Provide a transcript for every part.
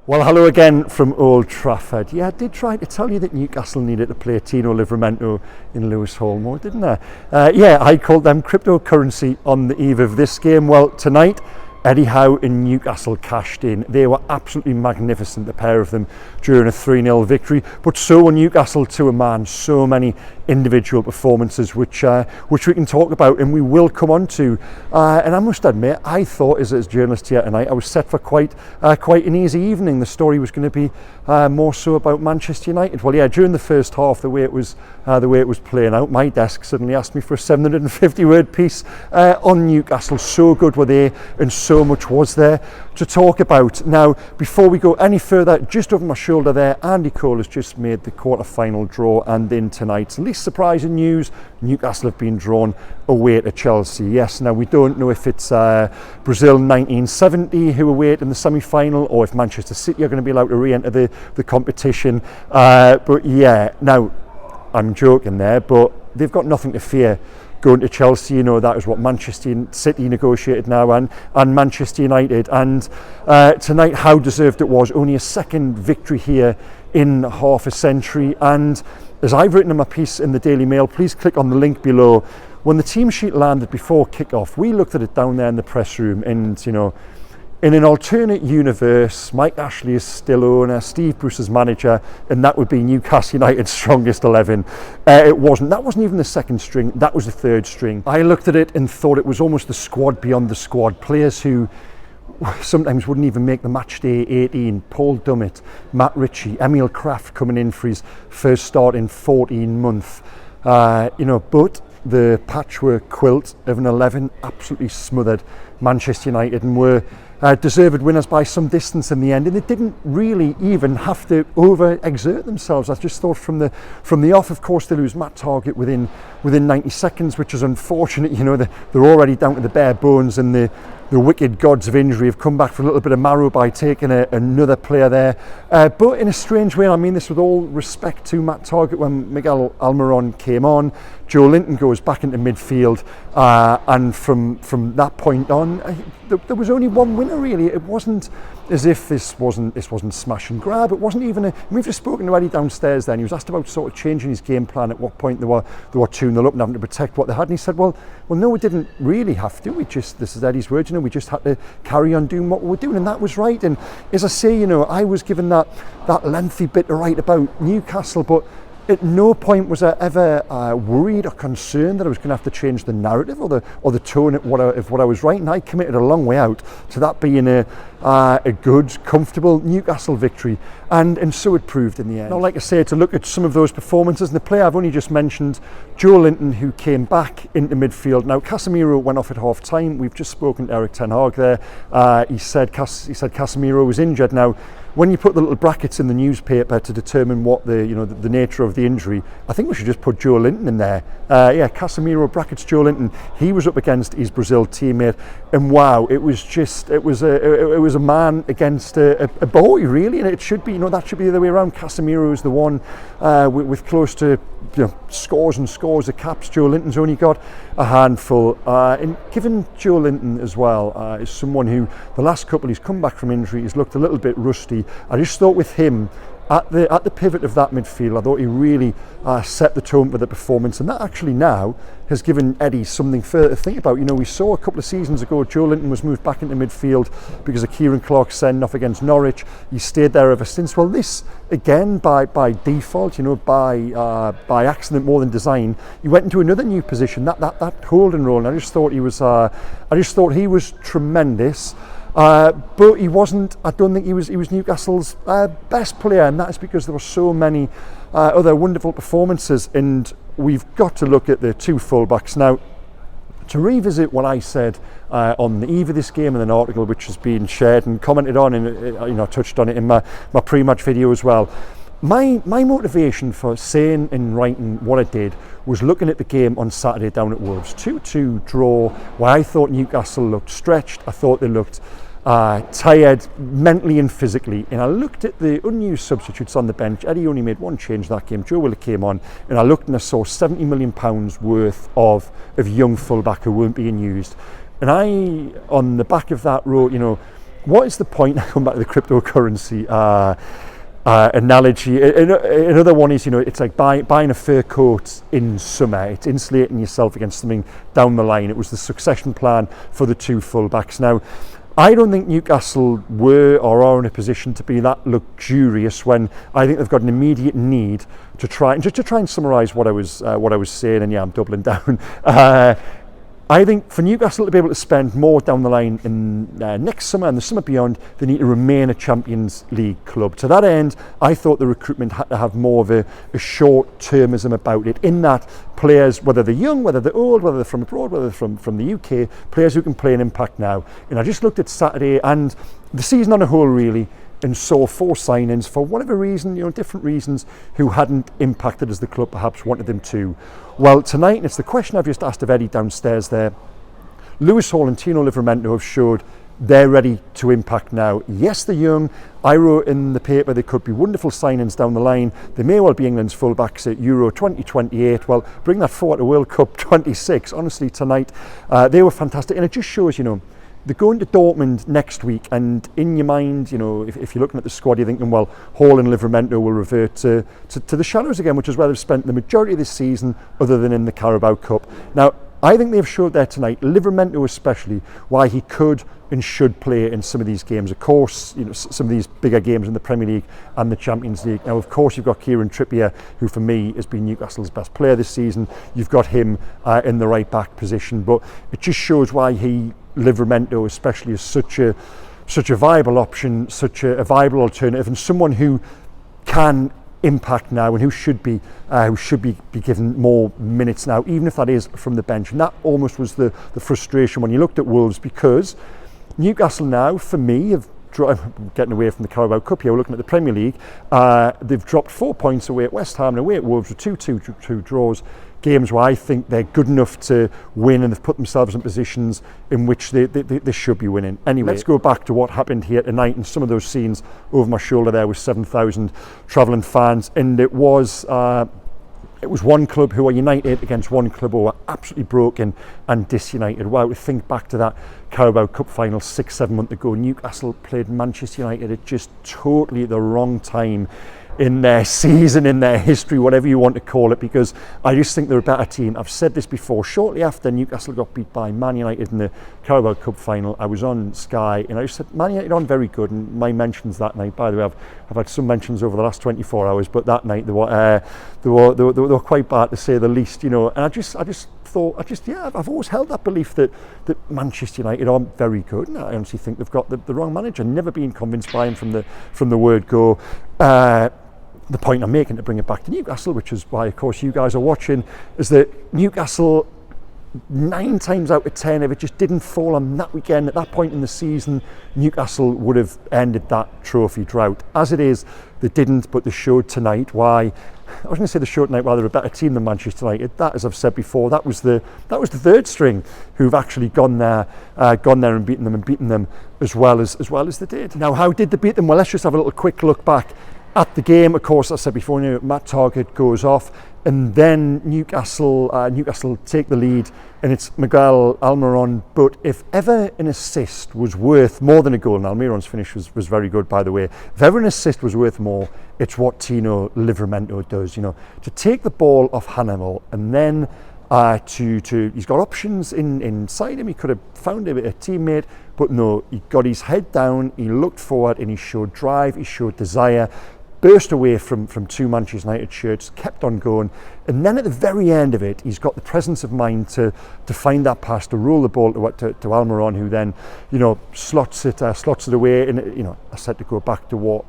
Well, hello again from Old Trafford. Yeah, I did try to tell you that Newcastle needed to play Tino Livramento in Lewis Hall, didn't I? Yeah, I called them cryptocurrency on the eve of this game. Well, tonight, Eddie Howe and Newcastle cashed in. They were absolutely magnificent, the pair of them, during a 3-0 victory. But so were Newcastle to a man. So many individual performances, which we can talk about and we will come on to. And I must admit, I thought as a journalist here tonight, I was set for quite an easy evening. The story was going to be more so about Manchester United. Well, yeah, during the first half, the way it was playing out, my desk suddenly asked me for a 750-word piece on Newcastle. So good were they, and so much was there to talk about. Now, before we go any further, just over my shoulder there, Andy Cole has just made the quarter-final draw, and in tonight's least surprising news, Newcastle have been drawn away to Chelsea. Yes, now we don't know if it's Brazil 1970 who away in the semi-final, or if Manchester City are going to be allowed to re-enter the competition. But yeah, now I'm joking there, but they've got nothing to fear going to Chelsea. You know, that is what Manchester City negotiated now, and Manchester United. And tonight, how deserved it was. Only a second victory here in half a century. And as I've written in my piece in the Daily Mail, please click on the link below. When the team sheet landed before kick-off, we looked at it down there in the press room, and you know, in an alternate universe, Mike Ashley is still owner, Steve Bruce is manager, and that would be Newcastle United's strongest 11. It wasn't. That wasn't even the second string. That was the third string. I looked at it and thought it was almost the squad beyond the squad. Players who sometimes wouldn't even make the match day 18. Paul Dummett, Matt Ritchie, Emil Kraft coming in for his first start in 14 months. But the patchwork quilt of an 11 absolutely smothered Manchester United and were deserved winners by some distance in the end, and they didn't really even have to over-exert themselves. I just thought from the off, of course, they lose Matt Targett within 90 seconds, which is unfortunate. You know, they're already down to the bare bones, and the wicked gods of injury have come back for a little bit of marrow by taking another player there. But in a strange way, I mean this with all respect to Matt Targett, when Miguel Almiron came on, Joelinton goes back into midfield, and from that point on, there was only one winner really. It wasn't as if this wasn't smash and grab. It wasn't even we've just spoken to Eddie downstairs then. He was asked about sort of changing his game plan at what point they were 2-0 up and having to protect what they had, and he said, well no, we didn't really have to. This is Eddie's words, we just had to carry on doing what we were doing, and that was right. And as I say, I was given that lengthy bit to write about Newcastle, but at no point was I ever worried or concerned that I was going to have to change the narrative or the tone of what I was writing. I committed a long way out to that being a good, comfortable Newcastle victory, and so it proved in the end. Now, like I say, to look at some of those performances, and the player I've only just mentioned, Joelinton, who came back into midfield. Now, Casemiro went off at half time. We've just spoken to Eric Ten Hag there. He said Casemiro was injured. Now, when you put the little brackets in the newspaper to determine what the nature of the injury, I think we should just put Joelinton in there. Casemiro brackets Joelinton. He was up against his Brazil teammate, and wow, it was a man against a boy really, and it should be that should be the other way around. Casemiro is the one with close to scores and scores of caps. Joelinton's only got a handful, and given Joelinton as well is someone who the last couple he's come back from injury, he's looked a little bit rusty. I just thought with him at the pivot of that midfield, I thought he really set the tone for the performance, and that actually now has given Eddie something further to think about. We saw a couple of seasons ago Joelinton was moved back into midfield because of Kieran Clark's send-off against Norwich. He stayed there ever since. Well, this again by default, by accident more than design, he went into another new position, that holding role, and I just thought he was tremendous. But he wasn't. I don't think he was Newcastle's best player, and that is because there were so many other wonderful performances. And we've got to look at the two fullbacks now. To revisit what I said on the eve of this game in an article which has been shared and commented on, and touched on it in my pre-match video as well. My motivation for saying and writing what I did was looking at the game on Saturday down at Wolves. 2-2 draw, where I thought Newcastle looked stretched. I thought they looked tired mentally and physically, and I looked at the unused substitutes on the bench. Eddie only made one change that game. Joe Willock came on, and I looked and I saw £70 million worth of young fullback who weren't being used. And I, on the back of that, wrote, what is the point? I come back to the cryptocurrency analogy. Another one is, it's like buying a fur coat in summer. It's insulating yourself against something down the line. It was the succession plan for the two fullbacks. Now, I don't think Newcastle were or are in a position to be that luxurious when I think they've got an immediate need to try and summarise what I was saying. And yeah, I'm doubling down. I think for Newcastle to be able to spend more down the line in next summer and the summer beyond, they need to remain a Champions League club. To that end, I thought the recruitment had to have more of a short-termism about it, in that players, whether they're young, whether they're old, whether they're from abroad, whether they're from the UK, players who can play an impact now. And I just looked at Saturday and the season on a whole, really, and saw 4 signings for whatever reason, different reasons, who hadn't impacted as the club perhaps wanted them to. Well, tonight, and it's the question I've just asked of Eddie downstairs there, Lewis Hall and Tino Livramento have showed they're ready to impact now. Yes, they're young. I wrote in the paper they could be wonderful signings down the line. They may well be England's fullbacks at Euro 2028. Well, bring that forward to World Cup 26. Honestly, tonight, they were fantastic. And it just shows, they're going to Dortmund next week, and in your mind, if you're looking at the squad, you're thinking, well, Hall and Livramento will revert to the shadows again, which is where they've spent the majority of this season, other than in the Carabao Cup. Now, I think they've showed there tonight, Livramento especially, why he could and should play in some of these games. Of course, some of these bigger games in the Premier League and the Champions League. Now, of course, you've got Kieran Trippier, who for me has been Newcastle's best player this season. You've got him in the right back position, but it just shows why Livramento especially is such a viable option, such a viable alternative, and someone who can impact now and who should be given more minutes now, even if that is from the bench. And that almost was the frustration when you looked at Wolves, because Newcastle now, for me, getting away from the Carabao Cup here, we're looking at the Premier League, they've dropped 4 points away at West Ham and away at Wolves with 2 draws. Games where I think they're good enough to win, and they've put themselves in positions in which they should be winning. Anyway, let's go back to what happened here tonight, and some of those scenes over my shoulder there with 7,000 travelling fans, and it was one club who are united against one club who are absolutely broken and disunited. Wow, to think back to that Carabao Cup final 6-7 months ago, Newcastle played Manchester United at just totally the wrong time in their season, in their history, whatever you want to call it, because I just think they're a better team. I've said this before. Shortly after Newcastle got beat by Man United in the Carabao Cup final, I was on Sky and I just said, Man United on very good, and my mentions that night, by the way, I've had some mentions over the last 24 hours, but that night they were quite bad, to say the least, and I just thought, I've always held that belief that Manchester United are very good, and I honestly think they've got the wrong manager. Never been convinced by him from the word go. The point I'm making, to bring it back to Newcastle, which is why, of course, you guys are watching, is that Newcastle, 9 times out of 10, if it just didn't fall on that weekend, at that point in the season, Newcastle would have ended that trophy drought. As it is, they didn't, but they showed tonight why. I was going to say they showed tonight why they're a better team than Manchester United. That, as I've said before, that was the third string who've actually gone there and beaten them as well as they did. Now, how did they beat them? Well, let's just have a little quick look back at the game. Of course, as I said before, Matt Targett goes off, and then Newcastle take the lead, and it's Miguel Almiron. But if ever an assist was worth more than a goal, and Almiron's finish was very good, by the way, if ever an assist was worth more, it's what Tino Livramento does. To take the ball off Hannibal, and then he's got options inside him. He could have found a teammate, but no, he got his head down, he looked forward, and he showed drive, he showed desire, burst away from 2 Manchester United shirts, kept on going, and then at the very end of it, he's got the presence of mind to find that pass, to roll the ball to Almiron, who then slots it away. And I said, to go back to what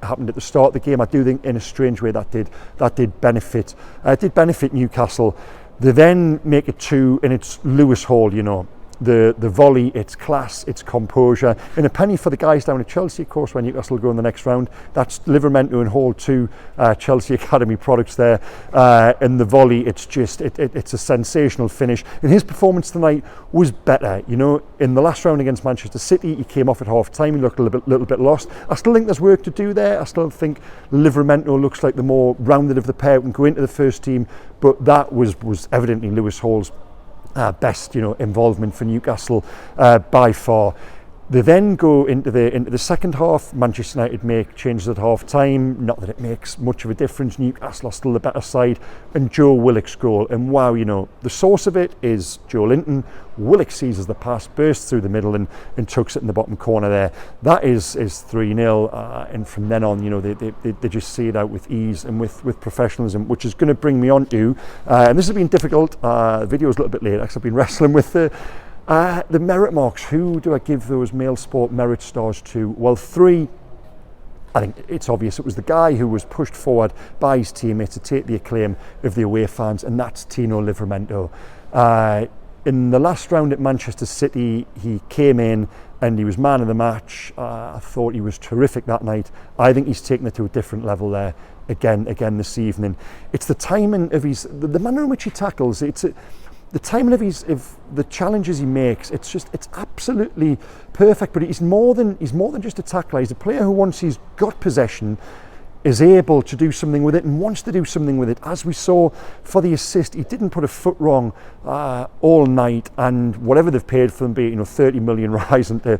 happened at the start of the game, I do think in a strange way that did benefit Newcastle. They then make it 2, and it's Lewis Hall, the volley, its class, its composure, and a penny for the guys down at Chelsea, of course, when Newcastle go in the next round. That's Livramento and Hall, 2 Chelsea Academy products there, and the volley, it's a sensational finish, and his performance tonight was better. In the last round against Manchester City, he came off at half time, he looked a little bit lost. I still think there's work to do there. I still think Livramento looks like the more rounded of the pair who can go into the first team, but that was evidently Lewis Hall's best involvement for Newcastle by far. They then go into the second half. Manchester United make changes at half time. Not that it makes much of a difference. Newcastle are still the better side. And Joe Willock's goal. And wow, the source of it is Joelinton. Willock seizes the pass, bursts through the middle and tucks it in the bottom corner there. That is 3-0. And from then on, they just see it out with ease and with professionalism, which is going to bring me on to, and this has been difficult. The video is a little bit late because I've been wrestling with the merit marks. Who do I give those Mail Sport merit stars to? Well, 3. I think it's obvious. It was the guy who was pushed forward by his teammates to take the acclaim of the away fans, and that's Tino Livramento. In the last round at Manchester City, he came in and he was man of the match. I thought he was terrific that night. I think he's taken it to a different level there again this evening. It's the timing of the manner in which he tackles. The timing of the challenges he makes. It's absolutely perfect. But he's more than just a tackler. He's a player who, once he's got possession, is able to do something with it and wants to do something with it. As we saw for the assist, he didn't put a foot wrong all night, and whatever they've paid for him, be it 30 million rising to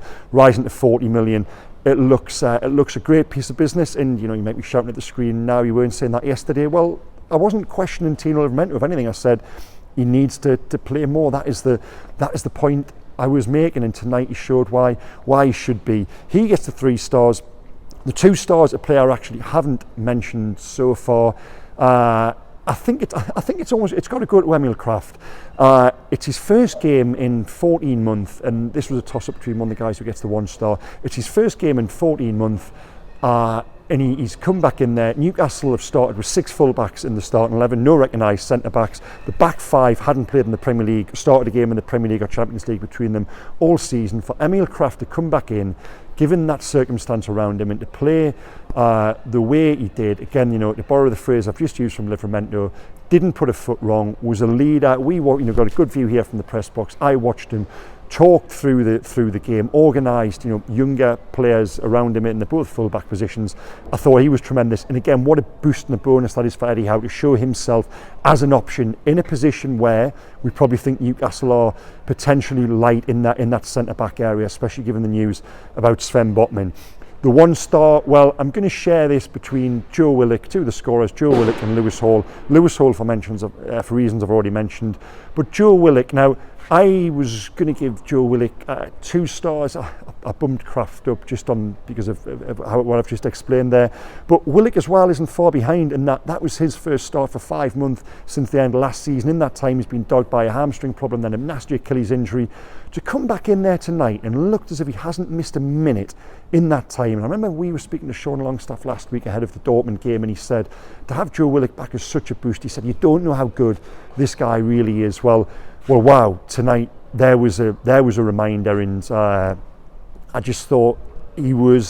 40 million, it looks a great piece of business. And you might be shouting at the screen now, you weren't saying that yesterday. Well, I wasn't questioning Tino Livramento. If anything, I said he needs to play more. That is the point I was making, and tonight he showed why he should be. He gets the 3 stars. The 2 stars a player I actually haven't mentioned so far. I think it's got to go to Emil Kraft. It's his first game in 14 months, and this was a toss-up between one of the guys who gets the 1 star. It's his first game in 14 months, and he's come back in there. Newcastle have started with 6 fullbacks in the starting 11, no recognised centre-backs. The back 5 hadn't played in the Premier League, started a game in the Premier League or Champions League between them all season. For Emil Kraft to come back in, given that circumstance around him, and to play the way he did, again, to borrow the phrase I've just used from Livramento, didn't put a foot wrong, was a leader. We got a good view here from the press box. I watched him talked through the game, organised, younger players around him in the both full-back positions. I thought he was tremendous. And again, what a boost and a bonus that is for Eddie Howe to show himself as an option in a position where we probably think Newcastle are potentially light in that centre-back area, especially given the news about Sven Botman. The 1 star, well, I'm going to share this between Joe Willock, 2 of the scorers, Joe Willock and Lewis Hall. Lewis Hall for reasons I've already mentioned. But Joe Willock, now, I was going to give Joe Willock 2 stars. I bumped Kraft up just because of what I've just explained there. But Willock as well isn't far behind, and that was his first start for 5 months since the end of last season. In that time, he's been dogged by a hamstring problem, then a nasty Achilles injury. To come back in there tonight and looked as if he hasn't missed a minute in that time. And I remember we were speaking to Sean Longstaff last week ahead of the Dortmund game, and he said to have Joe Willock back is such a boost. He said, you don't know how good this guy really is. Well, wow, tonight there was a reminder, and I just thought he ran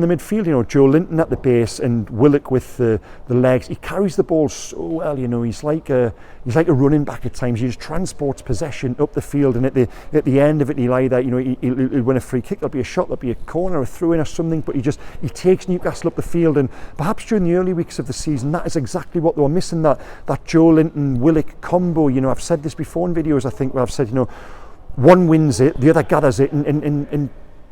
the midfield, Joelinton at the base and Willock with the legs. He carries the ball so well, he's like a running back at times. He just transports possession up the field, and at the end of it, he'll either, he'll win a free kick, there'll be a shot, there'll be a corner, a throw-in or something, but he takes Newcastle up the field. And perhaps during the early weeks of the season, that is exactly what they were missing, that Joelinton-Willock combo. I've said this before in videos, I think, where I've said, one wins it, the other gathers it and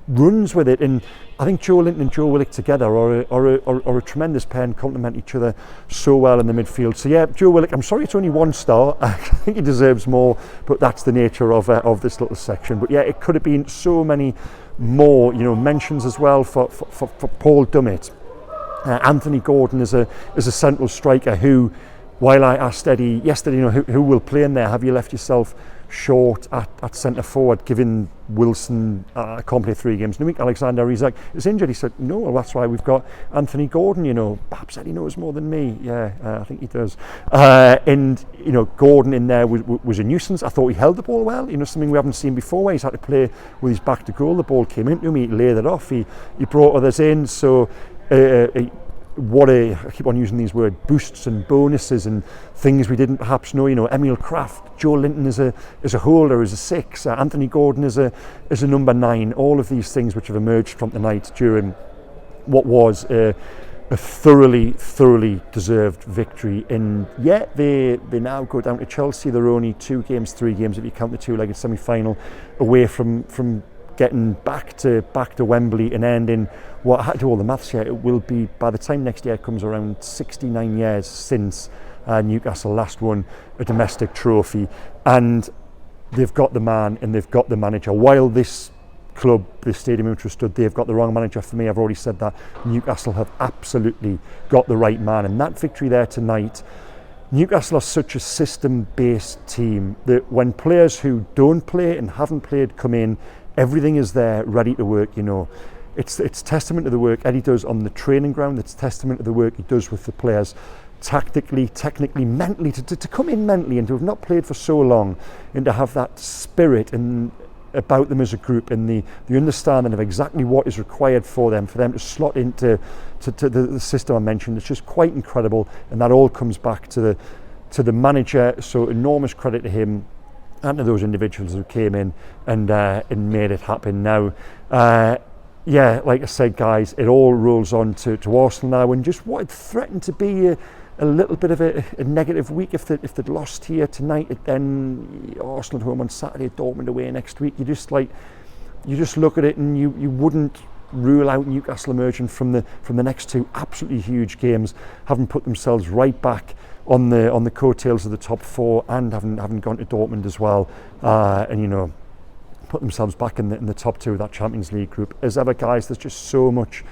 runs with it. And I think Joelinton and Joe Willock together are a tremendous pair and complement each other so well in the midfield. So yeah, Joe Willock, I'm sorry it's only 1 star. I think he deserves more, but that's the nature of this little section. But yeah, it could have been so many more, mentions as well for Paul Dummett. Anthony Gordon is a central striker who, while I asked Eddie yesterday, who will play in there, have you left yourself short at centre forward, given Wilson can't play 3 games in a week, Alexander Isak is injured? He said, no, well, that's why we've got Anthony Gordon. Perhaps Eddie knows more than me. Yeah, I think he does. And Gordon in there was a nuisance. I thought he held the ball well, something we haven't seen before, where he's had to play with his back to goal. The ball came into him, he laid it off, he brought others in. So I keep on using these words, boosts and bonuses and things we didn't perhaps know. Emil Kraft, Joelinton is a holder, is a 6, Anthony Gordon is a number 9. All of these things which have emerged from the night during what was a thoroughly deserved victory. And yet they now go down to Chelsea. They're only 2 games, 3 games if you count the 2-legged semi-final away from getting back to Wembley and ending what I had to do all the maths here. It will be, by the time next year comes around, 69 years since Newcastle last won a domestic trophy, and they've got the man and they've got the manager. While this club, the Stadium Ultra stood, they've got the wrong manager. For me, I've already said that Newcastle have absolutely got the right man, and that victory there tonight. Newcastle are such a system-based team that when players who don't play and haven't played come in, everything is there ready to work. You know, it's testament to the work Eddie does on the training ground. It's testament to the work he does with the players, tactically, technically, mentally, to come in mentally and to have not played for so long and to have that spirit and about them as a group, and the understanding of exactly what is required for them to slot into the system I mentioned. It's just quite incredible, and that all comes back to the manager. So enormous credit to him and to those individuals who came in and made it happen. Now, yeah, like I said, guys, it all rolls on to Arsenal now, and just what it threatened to be a little bit of a negative week if they'd lost here tonight. Then Arsenal at home on Saturday, Dortmund away next week. You just look at it and you wouldn't rule out Newcastle emerging from the next two absolutely huge games, having put themselves right back on the coattails of the top four, and having gone to Dortmund as well, and you know, put themselves back in the top two of that Champions League group. As ever, guys, there's just so much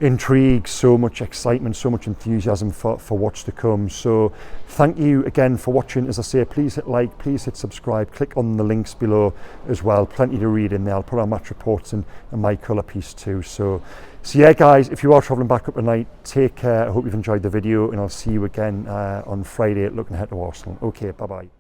intrigue, so much excitement, so much enthusiasm for what's to come. So thank you again for watching. As I say, please hit like, please hit subscribe, click on the links below as well. Plenty to read in there. I'll put our match reports and my colour piece too. So yeah, guys, if you are travelling back up tonight, take care. I hope you've enjoyed the video, and I'll see you again on Friday looking ahead to Arsenal. Okay, bye bye.